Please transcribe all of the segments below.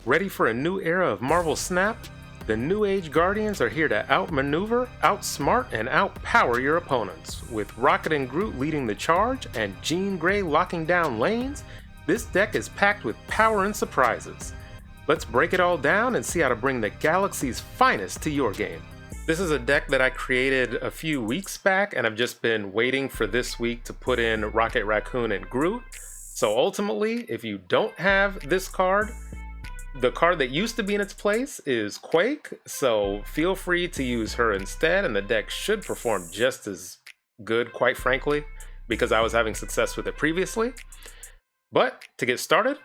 Ready for a new era of Marvel Snap? The New Age Guardians are here to outmaneuver, outsmart, and outpower your opponents. With Rocket and Groot leading the charge and Jean Grey locking down lanes, this deck is packed with power and surprises. Let's break it all down and see how to bring the galaxy's finest to your game. This is a deck that I created a few weeks back, and I've just been waiting for this week to put in Rocket Raccoon and Groot. So ultimately, if you don't have this card, the card that used to be in its place is Quake, so feel free to use her instead, and the deck should perform just as good, quite frankly, because I was having success with it previously. But to get started,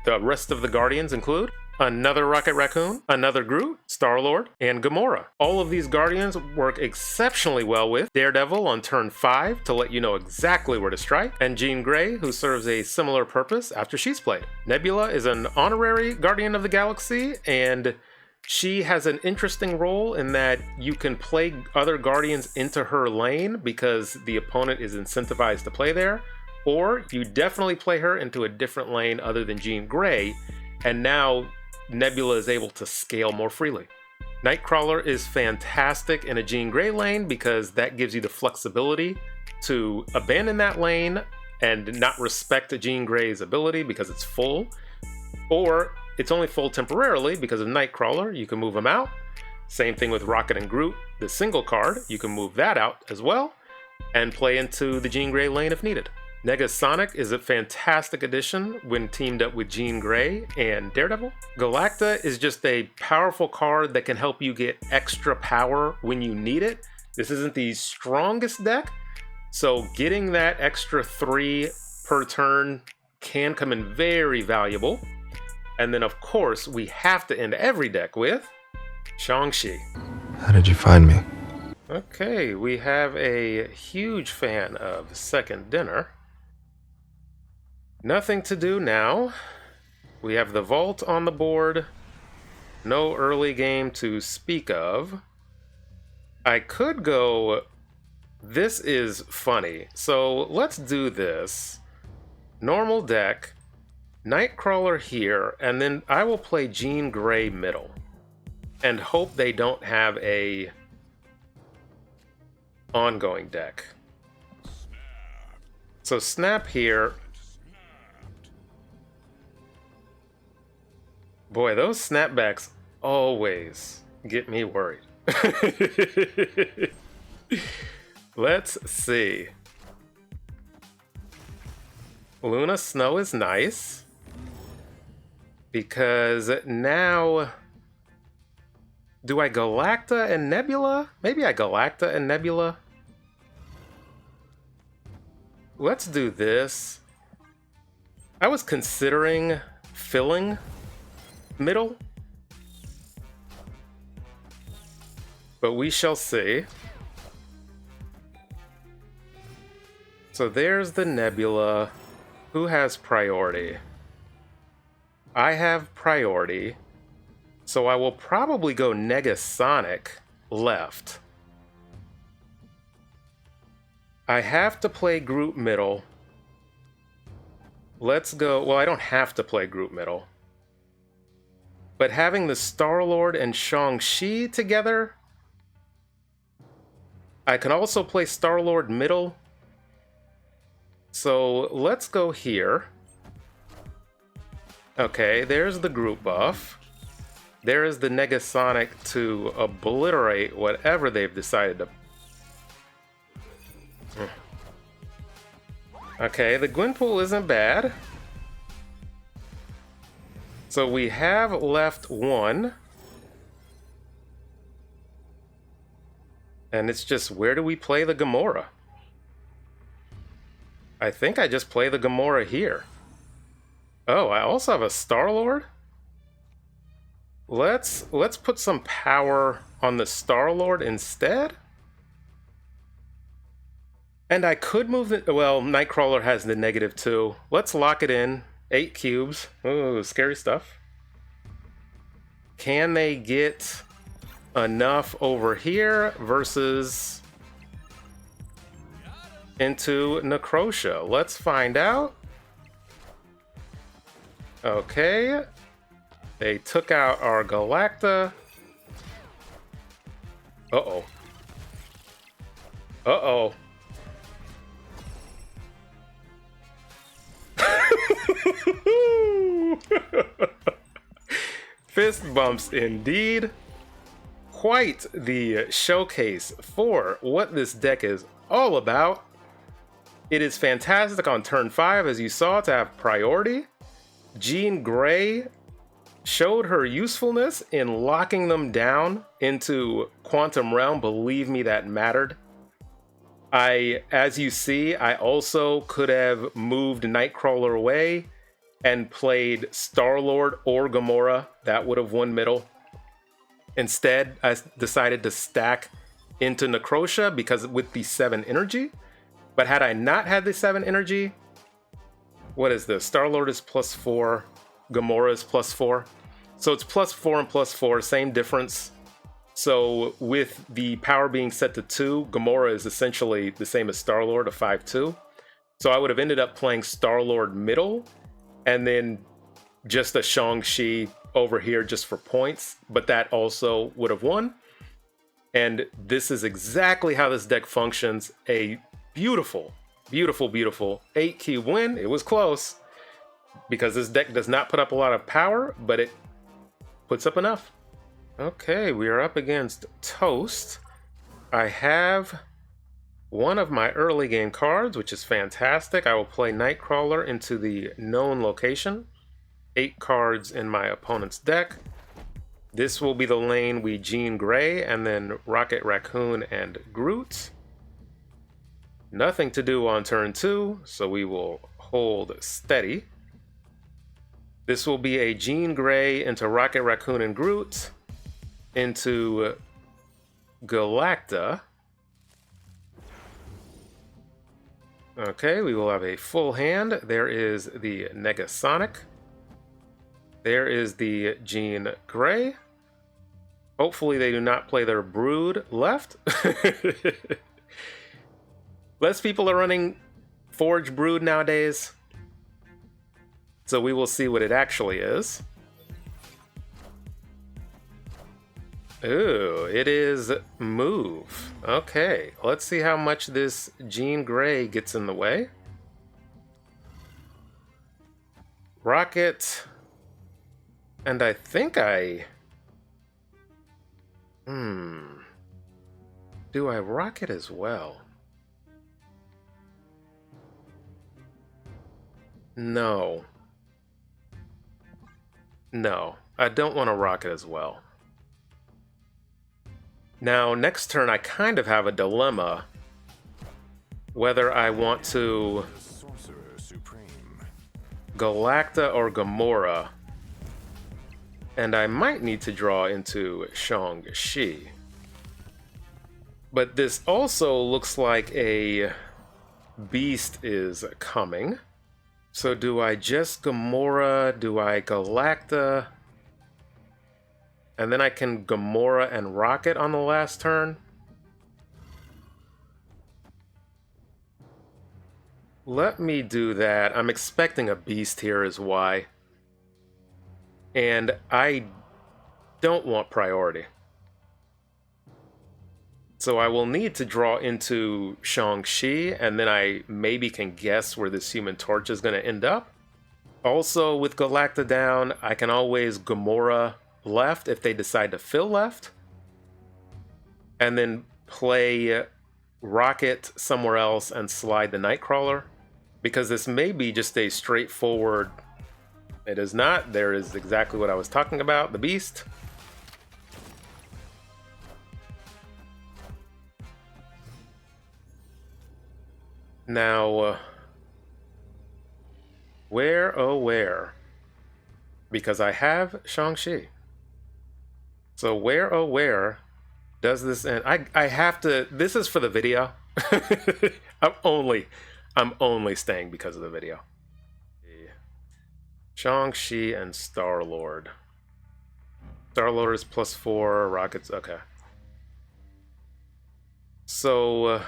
the rest of the Guardians include another Rocket Raccoon, another Groot, Star-Lord, and Gamora. All of these Guardians work exceptionally well with Daredevil on turn 5 to let you know exactly where to strike, and Jean Grey, who serves a similar purpose after she's played. Nebula is an honorary Guardian of the Galaxy, and she has an interesting role in that you can play other Guardians into her lane because the opponent is incentivized to play there, or you definitely play her into a different lane other than Jean Grey, and now Nebula is able to scale more freely. Nightcrawler is fantastic in a Jean Grey lane because that gives you the flexibility to abandon that lane and not respect Jean Grey's ability because it's full, or it's only full temporarily because of Nightcrawler. You can move them out. Same thing with Rocket and Groot, the single card. You can move that out as well and play into the Jean Grey lane if needed. Negasonic is a fantastic addition when teamed up with Jean Grey and Daredevil. Galacta is just a powerful card that can help you get extra power when you need it. This isn't the strongest deck, so getting that extra 3 per turn can come in very valuable. And then of course, we have to end every deck with Shang-Chi. How did you find me? Okay, we have a huge fan of Second Dinner. Nothing to do now. We have the vault on the board. No early game to speak of. I could go... This is funny. So let's do this. Normal deck. Nightcrawler here. And then I will play Jean Grey middle. And hope they don't have a ongoing deck. So Snap here. Boy, those snapbacks always get me worried. Let's see. Luna Snow is nice. Because now... Do I Galacta and Nebula? Maybe I Galacta and Nebula. Let's do this. I was considering filling middle, but we shall see. So there's the Nebula. Who has priority? I have priority, so I will probably go Negasonic left. I have to play Groot middle. Let's go. Well, I don't have to play Groot middle. But having the Star-Lord and Shang-Chi together, I can also play Star-Lord middle. So let's go here. Okay, there's the Groot buff. There is the Negasonic to obliterate whatever they've decided to... Okay, the Gwenpool isn't bad. So we have left one. And it's just, where do we play the Gamora? I think I just play the Gamora here. Oh, I also have a Star-Lord? Let's put some power on the Star-Lord instead. And I could move it. Well, Nightcrawler has the -2. Let's lock it in. 8 cubes. Ooh, scary stuff. Can they get enough over here versus into Necrosha? Let's find out. Okay. They took out our Galacta. Uh-oh. Uh-oh. Fist bumps indeed. Quite the showcase for what this deck is all about. It is fantastic on turn 5, as you saw, to have priority. Jean Grey showed her usefulness in locking them down into Quantum Realm. Believe me, that mattered. As you see, I also could have moved Nightcrawler away and played Star-Lord or Gamora. That would have won middle. Instead, I decided to stack into Necrosha because with the 7 energy. But had I not had the 7 energy, what is this? Star-Lord is +4, Gamora is +4. So it's +4 and +4, same difference. So with the power being set to 2, Gamora is essentially the same as Star-Lord, a 5/2. So I would have ended up playing Star-Lord middle, and then just a Shang-Chi over here just for points, but that also would have won. And this is exactly how this deck functions. A beautiful, beautiful, beautiful 8-key win. It was close, because this deck does not put up a lot of power, but it puts up enough. Okay, we are up against Toast. I have one of my early game cards, which is fantastic. I will play Nightcrawler into the known location. 8 cards in my opponent's deck. This will be the lane we Jean Grey, and then Rocket Raccoon and Groot. Nothing to do on turn 2, so we will hold steady. This will be a Jean Grey into Rocket Raccoon and Groot, into Galacta. Okay, we will have a full hand. There is the Negasonic. There is the Jean Grey. Hopefully they do not play their Brood left. Less people are running Forge Brood nowadays, so we will see what it actually is. Ooh, it is Move. Okay, let's see how much this Jean Grey gets in the way. Rocket. And I think do I rocket as well? No. No, I don't want to rocket as well. Now, next turn, I kind of have a dilemma whether I want to Galacta or Gamora. And I might need to draw into Shang-Chi. But this also looks like a Beast is coming. So do I just Gamora? Do I Galacta? And then I can Gamora and Rocket on the last turn? Let me do that. I'm expecting a Beast here is why. And I don't want priority. So I will need to draw into Shang-Chi, and then I maybe can guess where this Human Torch is going to end up. Also, with Galacta down, I can always Gamora left if they decide to fill left. And then play Rocket somewhere else and slide the Nightcrawler. Because this may be just a straightforward... It is not. There is exactly what I was talking about, the Beast. Now, where, oh where? Because I have Shang-Chi. So where, oh where does this end? I have to, this is for the video. I'm only staying because of the video. Shang-Chi and Star-Lord. Star-Lord is +4, Rockets, okay. So,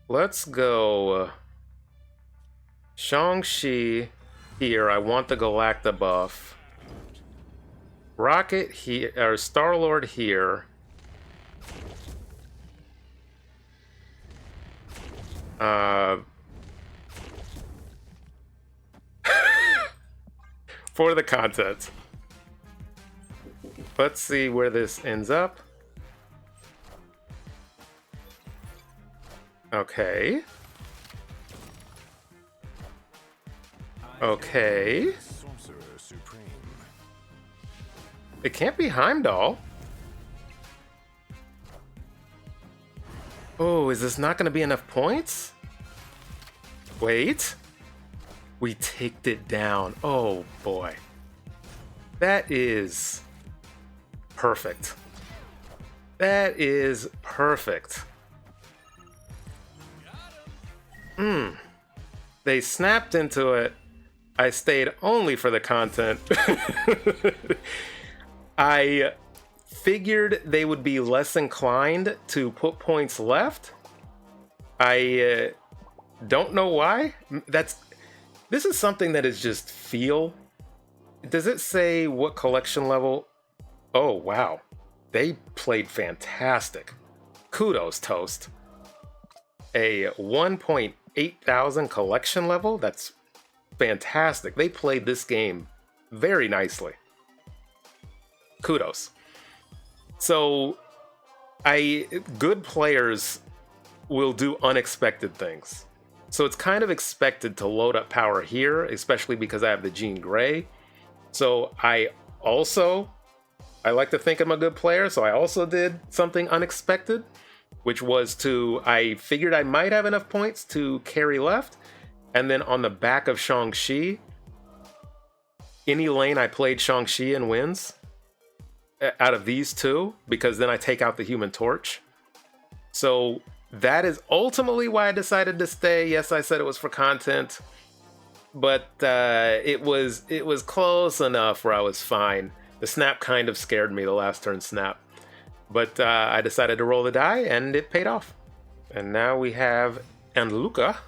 let's go Shang-Chi here. I want the Galacta buff. Rocket here, or Star-Lord here. For the content. Let's see where this ends up. Okay. Okay. It can't be Heimdall. Oh, is this not going to be enough points? Wait. We taked it down. Oh, boy. That is perfect. That is perfect. They snapped into it. I stayed only for the content. I figured they would be less inclined to put points left. I don't know why. This is something that is just feel. Does it say what collection level? Oh, wow. They played fantastic. Kudos, Toast. A 1.8 thousand collection level? That's fantastic. They played this game very nicely. Kudos. So, good players will do unexpected things. So it's kind of expected to load up power here, especially because I have the Jean Grey. So I like to think I'm a good player, so I also did something unexpected, which was I figured I might have enough points to carry left, and then on the back of Shang-Chi, any lane I played Shang-Chi and wins out of these two, because then I take out the Human Torch. So that is ultimately why I decided to stay. Yes, I said it was for content, but it was close enough where I was fine. The snap kind of scared me, the last turn snap. But I decided to roll the die, and it paid off. And now we have Luca.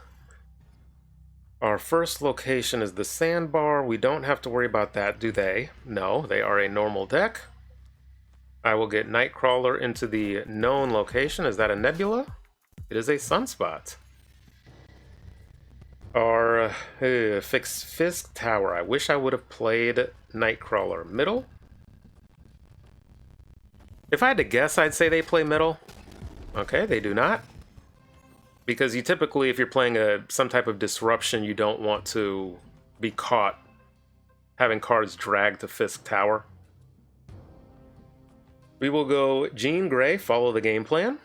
Our first location is the sandbar. We don't have to worry about that, do they? No, they are a normal deck. I will get Nightcrawler into the known location. Is that a nebula? It is a sunspot. Our fixed Fisk Tower. I wish I would have played Nightcrawler middle. If I had to guess, I'd say they play middle. Okay, they do not. Because you typically, if you're playing some type of disruption, you don't want to be caught having cards dragged to Fisk Tower. We will go Jean Grey, follow the game plan.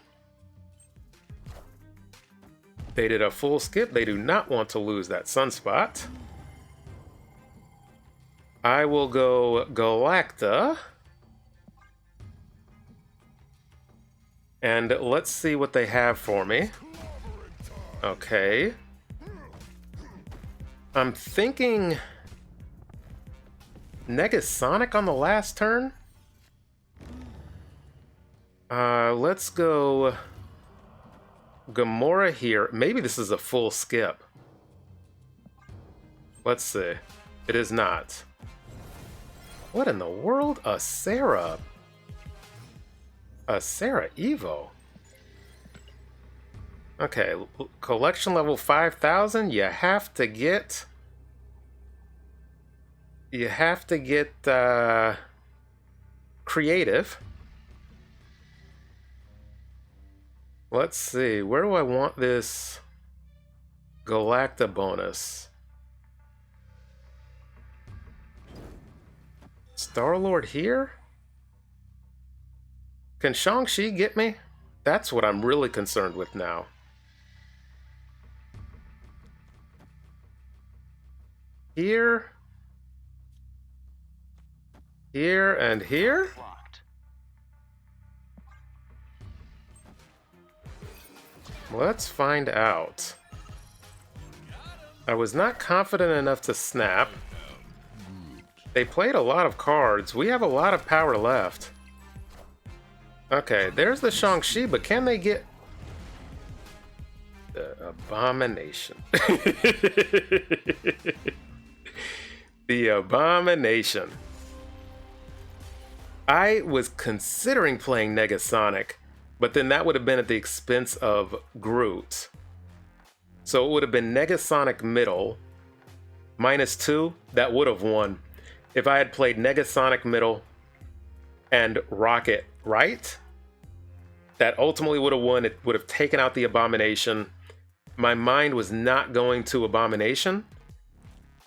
They did a full skip. They do not want to lose that sunspot. I will go Galacta. And let's see what they have for me. Okay. I'm thinking Negasonic on the last turn. Let's go Gamora here. Maybe this is a full skip. Let's see. It is not. What in the world? A Sarah Evo. Okay, collection level 5,000. You have to get creative. Let's see, where do I want this Galacta bonus? Star-Lord here? Can Shang-Chi get me? That's what I'm really concerned with now. Here. Here and here? Let's find out. I was not confident enough to snap. They played a lot of cards. We have a lot of power left. Okay, there's the Shang-Chi, but can they get... The Abomination. The Abomination. I was considering playing Negasonic, but then that would have been at the expense of Groot. So it would have been Negasonic middle, -2, that would have won. If I had played Negasonic middle and Rocket right, that ultimately would have won. It would have taken out the Abomination. My mind was not going to Abomination.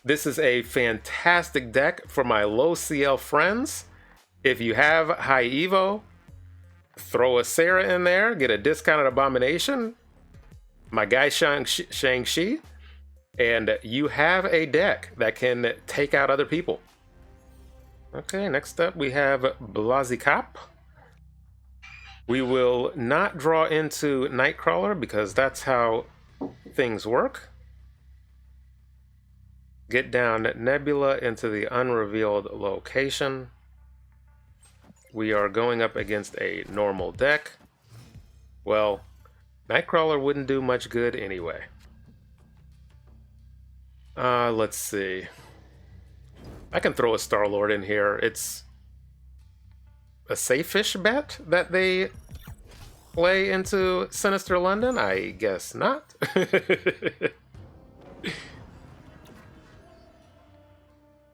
This is a fantastic deck for my low CL friends. If you have High Evo, throw a Sarah in there, get a discounted Abomination, my guy Shang-Chi, and you have a deck that can take out other people. Okay, next up we have Blazikap. We will not draw into Nightcrawler because that's how things work. Get down Nebula into the unrevealed location. We are going up against a normal deck. Well, Nightcrawler wouldn't do much good anyway. Let's see. I can throw a Star-Lord in here. It's a safe-ish bet that they play into Sinister London? I guess not.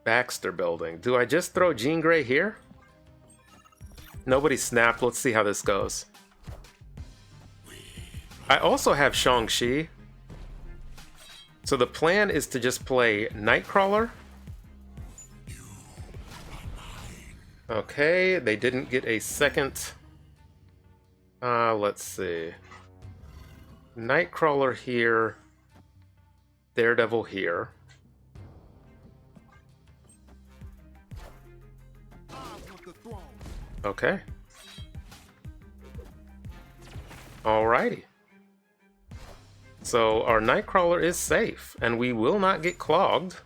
Baxter Building. Do I just throw Jean Grey here? Nobody snapped. Let's see how this goes. I also have Shang-Chi. So the plan is to just play Nightcrawler. Okay, they didn't get a second. Let's see. Nightcrawler here. Daredevil here. Okay. Alrighty. So our Nightcrawler is safe, and we will not get clogged.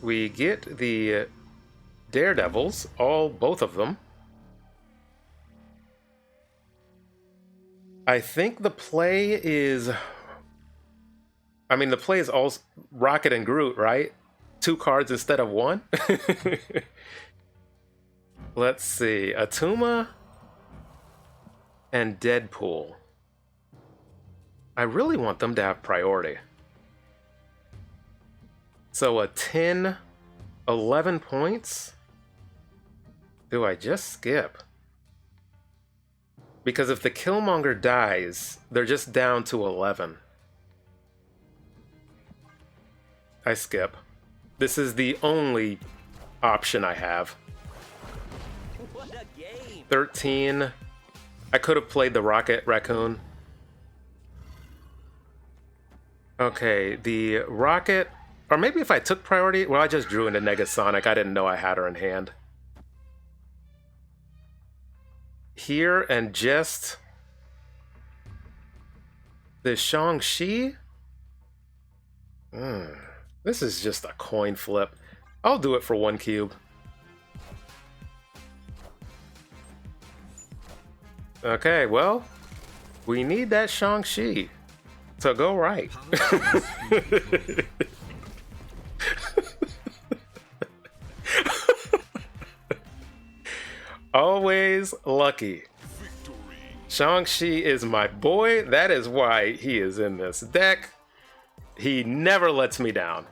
We get the Daredevils, both of them. I think the play is... I mean, the play is all Rocket and Groot, right? 2 cards instead of 1? Let's see. Atuma and Deadpool. I really want them to have priority. So a 10, 11 points? Do I just skip? Because if the Killmonger dies, they're just down to 11. I skip. This is the only option I have. What a game. 13. I could have played the Rocket Raccoon. Okay, the Rocket... Or maybe if I took priority... Well, I just drew into Negasonic. I didn't know I had her in hand. Here and just... the Shang-Chi? This is just a coin flip. I'll do it for 1 cube. Okay, well, we need that Shang-Chi to go right. Always lucky. Shang-Chi is my boy. That is why he is in this deck. He never lets me down.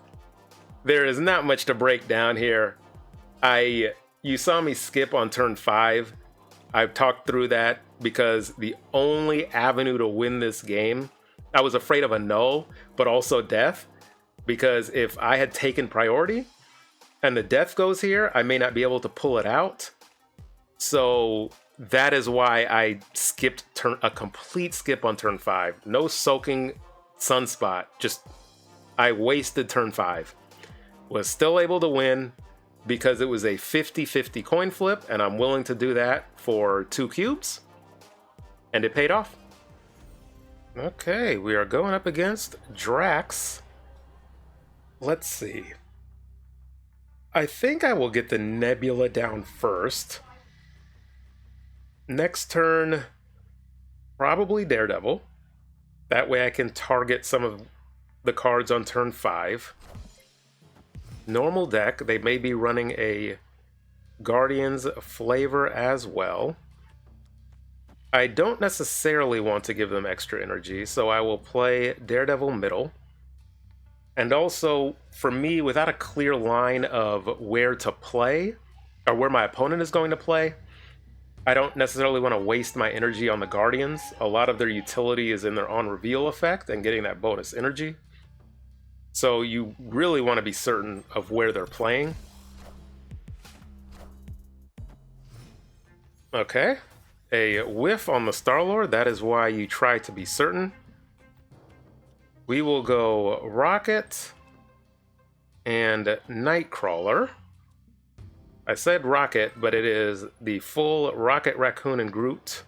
There is not much to break down here. You saw me skip on turn 5. I've talked through that because the only avenue to win this game, I was afraid of a null, but also death. Because if I had taken priority and the death goes here, I may not be able to pull it out. So that is why I skipped a complete skip on turn 5. No soaking sunspot. Just I wasted turn 5. Was still able to win because it was a 50-50 coin flip, and I'm willing to do that for 2 cubes. And it paid off. Okay, we are going up against Drax. Let's see. I think I will get the Nebula down first. Next turn, probably Daredevil. That way I can target some of the cards on turn 5. Normal deck, they may be running a Guardians flavor as well. I don't necessarily want to give them extra energy, so I will play Daredevil middle. And also, for me, without a clear line of where to play, or where my opponent is going to play, I don't necessarily want to waste my energy on the Guardians. A lot of their utility is in their on-reveal effect and getting that bonus energy. So you really want to be certain of where they're playing. Okay, a whiff on the Star-Lord. That is why you try to be certain. We will go Rocket and Nightcrawler. I said Rocket, but it is the full Rocket, Raccoon, and Groot,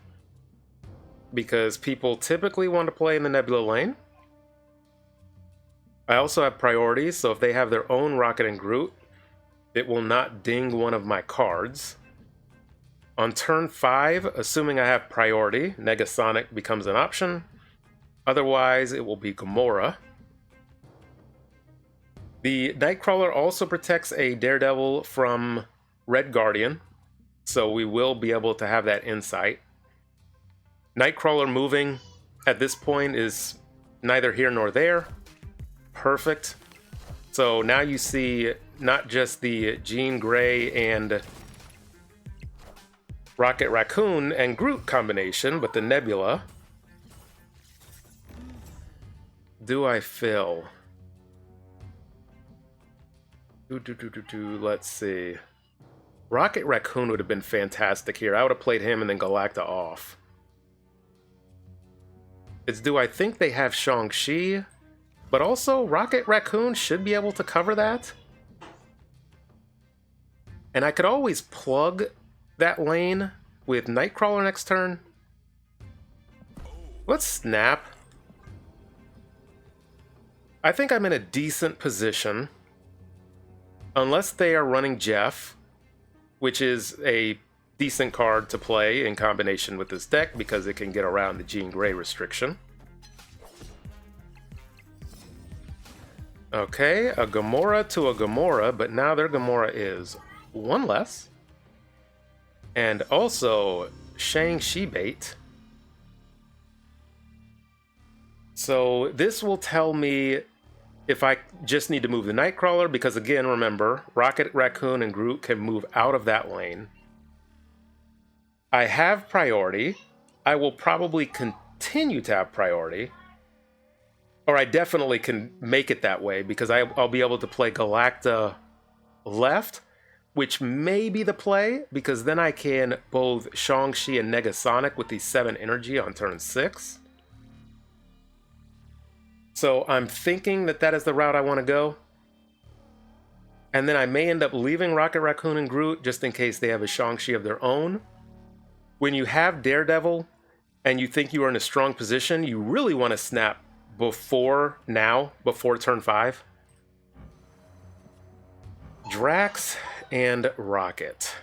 because people typically want to play in the Nebula lane. I also have priorities, so if they have their own Rocket and Groot, it will not ding one of my cards. On turn 5, assuming I have priority, Negasonic becomes an option. Otherwise, it will be Gamora. The Nightcrawler also protects a Daredevil from Red Guardian, so we will be able to have that insight. Nightcrawler moving at this point is neither here nor there. Perfect. So now you see not just the Jean Grey and Rocket Raccoon and Groot combination, but the Nebula. Do I fill? Let's see. Rocket Raccoon would have been fantastic here. I would have played him and then Galacta off. It's do I think they have Shang-Chi? But also, Rocket Raccoon should be able to cover that. And I could always plug that lane with Nightcrawler next turn. Let's snap. I think I'm in a decent position. Unless they are running Jeff, which is a decent card to play in combination with this deck because it can get around the Jean Grey restriction. Okay, a Gamora to a Gamora, but now their Gamora is one less. And also Shang-Chi bait. So this will tell me if I just need to move the Nightcrawler, because again, remember, Rocket Raccoon and Groot can move out of that lane. I have priority. I will probably continue to have priority. Or I definitely can make it that way, because I'll be able to play Galacta left, which may be the play, because then I can both Shang-Chi and Negasonic with the 7 energy on turn 6. So I'm thinking that that is the route I want to go. And then I may end up leaving Rocket Raccoon and Groot just in case they have a Shang-Chi of their own. When you have Daredevil and you think you are in a strong position, you really want to snap before turn 5. Drax and Rocket.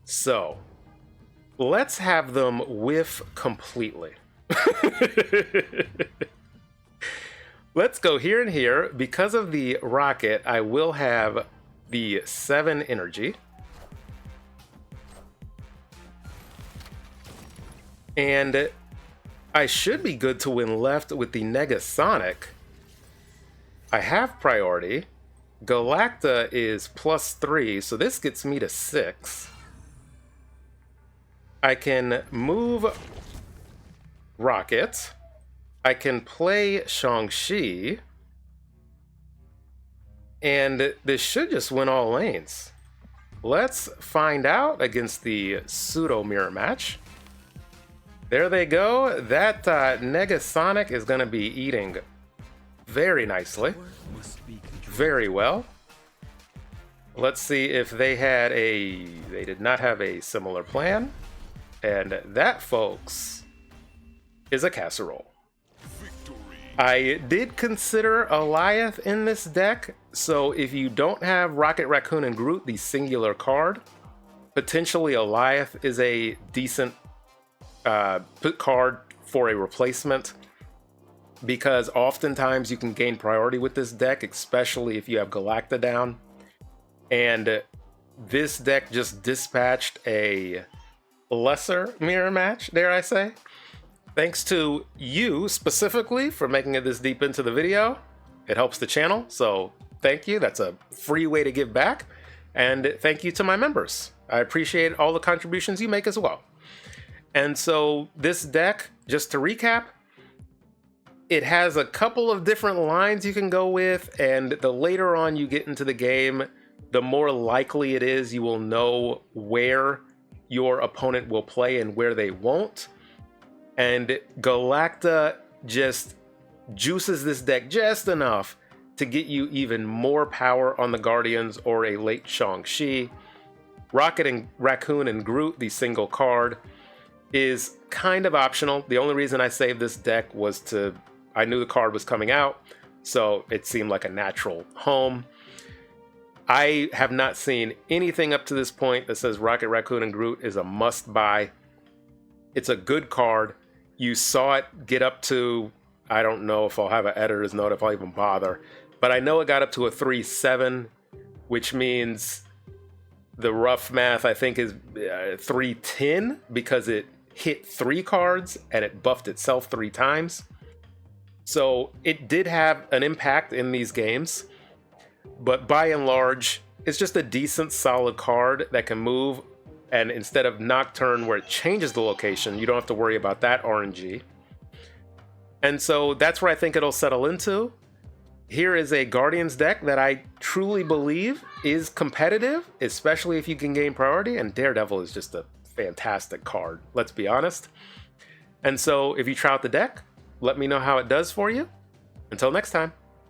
So let's have them whiff completely. Let's go here and here. Because of the Rocket, I will have the 7 energy. And I should be good to win left with the Negasonic. I have priority. Galacta is +3, so this gets me to 6. I can move Rocket. I can play Shang-Chi. And this should just win all lanes. Let's find out against the pseudo mirror match. There they go. That Negasonic is going to be eating very nicely. Very well. Let's see if they had a... They did not have a similar plan. And that, folks, is a casserole. I did consider Alioth in this deck, so if you don't have Rocket Raccoon and Groot, the singular card, potentially Alioth is a decent card for a replacement, because oftentimes you can gain priority with this deck, especially if you have Galacta down. And this deck just dispatched a lesser mirror match, dare I say. Thanks to you specifically for making it this deep into the video. It helps the channel, so thank you. That's a free way to give back. And thank you to my members. I appreciate all the contributions you make as well. And so this deck, just to recap, it has a couple of different lines you can go with, and the later on you get into the game, the more likely it is you will know where your opponent will play and where they won't. And Galacta just juices this deck just enough to get you even more power on the Guardians or a late Shang-Chi. Rocket and Raccoon and Groot, the single card, is kind of optional. The only reason I saved this deck was I knew the card was coming out, so it seemed like a natural home. I have not seen anything up to this point that says Rocket Raccoon and Groot is a must-buy. It's a good card. You saw it get up to, I don't know if I'll have an editor's note if I'll even bother, but I know it got up to a 3-7, which means the rough math I think is 310 because it hit 3 cards and it buffed itself 3 times. So it did have an impact in these games, but by and large, it's just a decent solid card that can move, and instead of Nocturne where it changes the location, you don't have to worry about that RNG. And so that's where I think it'll settle into. Here is a Guardians deck that I truly believe is competitive, especially if you can gain priority, and Daredevil is just a fantastic card, let's be honest. And so if you try out the deck, let me know how it does for you. Until next time.